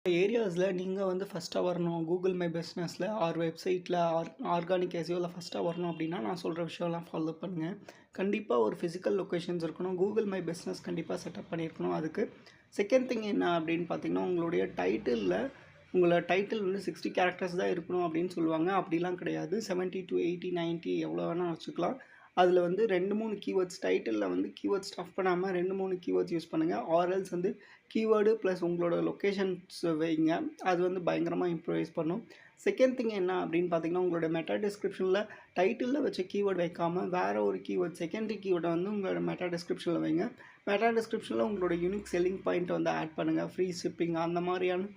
ஏரியாஸில் நீங்கள் வந்து ஃபஸ்ட்டாக வரணும் கூகுள் மை பிஸ்னஸில் வெப்சைட்டில் ஆர்கானிக் எஸ்இஓவில் ஃபஸ்ட்டாக வரணும் அப்படின்னா நான் சொல்கிற விஷயம்லாம் ஃபாலோ பண்ணுங்கள். கண்டிப்பாக ஒரு ஃபிசிக்கல் லொக்கேஷன்ஸ் இருக்கணும். கூகுள் மை பிஸ்னஸ் கண்டிப்பாக செட்டப் பண்ணியிருக்கணும். அதுக்கு செகண்ட் திங் என்ன அப்படின்னு பார்த்தீங்கன்னா, உங்களுடைய உங்களோட டைட்டில் வந்து 60 கேரக்டர்ஸ் தான் இருக்கணும் அப்படின்னு சொல்லுவாங்க. அப்படிலாம் கிடையாது. 70 to 80 90 எவ்வளோ வேணால் வச்சுக்கலாம். அதில் வந்து 2-3 கீவேர்ட்ஸ் டைட்டிலில் வந்து கீவேர்ட் ஸ்டஃப் பண்ணாமல் 2-3 கீவேர்ட்ஸ் யூஸ் பண்ணுங்கள். ஆர்எல்ஸ் வந்து கீவேர்டு ப்ளஸ் உங்களோட லொக்கேஷன்ஸ் வைங்க. அது வந்து பயங்கரமாக இம்ப்ரூவைஸ் பண்ணும். செகண்ட் திங் என்ன அப்படின்னு பார்த்தீங்கன்னா, உங்களோட மெட்டா டிஸ்கிரிப்ஷனில் டைட்டிலில் வச்ச கீவேர்டு வைக்காமல் வேறு ஒரு கீவேர்ட் செகண்டரி கீவேர்டை வந்து உங்களோட மெட்டா டிஸ்கிரிப்ஷனில் வைங்க. மெட்டா டிஸ்கிரிப்ஷனில் உங்களோட யூனிக் செல்லிங் பாயிண்ட் வந்து ஆட் பண்ணுங்கள். ஃப்ரீ ஷிப்பிங் அந்த மாதிரியான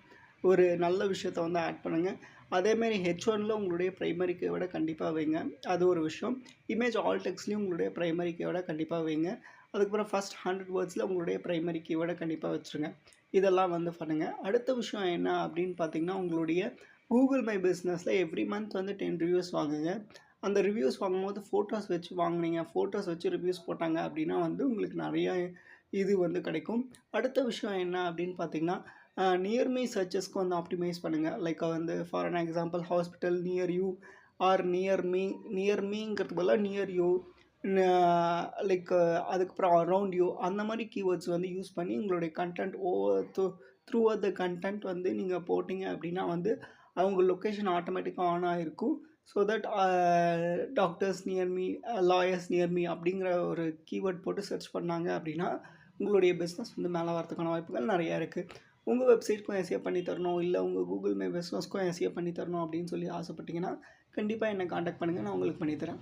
ஒரு நல்ல விஷயத்த வந்து ஆட் பண்ணுங்கள். அதேமாரி H1ல் உங்களுடைய ப்ரைமரி கீவேர்டை கண்டிப்பாக வைங்க. அது ஒரு விஷயம். இமேஜ் ஆல் டெக்ஸ்ட்லேயும் உங்களுடைய ப்ரைமரி கீவேர்டை கண்டிப்பாக வைங்க. அதுக்கப்புறம் ஃபஸ்ட் 100 வேர்ட்ஸில் உங்களுடைய ப்ரைமரி கீவேர்டை கண்டிப்பாக வச்சுருங்க. இதெல்லாம் வந்து பண்ணுங்கள். அடுத்த விஷயம் என்ன அப்படின்னு பார்த்தீங்கன்னா, உங்களுடைய கூகுள் மை பிஸ்னஸில் எவ்ரி மந்த் வந்து 10 ரிவ்யூஸ் வாங்குங்க. அந்த ரிவ்யூஸ் வாங்கும்போது ஃபோட்டோஸ் வச்சு வாங்குனீங்க, ஃபோட்டோஸ் வச்சு ரிவ்யூஸ் போட்டாங்க அப்படின்னா வந்து உங்களுக்கு நிறையா இது வந்து கிடைக்கும். அடுத்த விஷயம் என்ன அப்படின்னு பார்த்தீங்கன்னா, நியர் மீ சர்ச்சஸ்க்கு வந்து ஆப்டிமைஸ் பண்ணுங்கள். லைக் வந்து for an example hospital near you or near மீங்கிறதுக்கு பதிலாக நியர் யூ லைக் அதுக்கப்புறம் அரவுண்ட் யூ அந்த மாதிரி கீவேர்ட்ஸ் வந்து யூஸ் பண்ணி உங்களுடைய கண்டென்ட் த்ரூ த கண்டென்ட் வந்து நீங்கள் போட்டிங்க அப்படின்னா வந்து அவங்க லொக்கேஷன் ஆட்டோமேட்டிக்காக ஆன் ஆகிருக்கும். So that doctors near me, lawyers near me அப்படிங்கிற ஒரு கீவேர்ட் போட்டு சர்ச் பண்ணாங்க அப்படின்னா உங்களுடைய பிஸ்னஸ் வந்து மேலே வரதுக்கான வாய்ப்புகள் நிறையா இருக்குது. உங்கள் வெப்சைட்க்கும் எஸ்இஓ பண்ணி தரணும், இல்லை உங்கள் கூகுள் மை பிஸ்னஸ்க்கும் எஸ்இஓ பண்ணி தரணும் அப்படின்னு சொல்லி ஆசைப்பட்டீங்கன்னா கண்டிப்பாக என்னை காண்டாக்ட் பண்ணுங்கள். நான் உங்களுக்கு பண்ணித்தரேன்.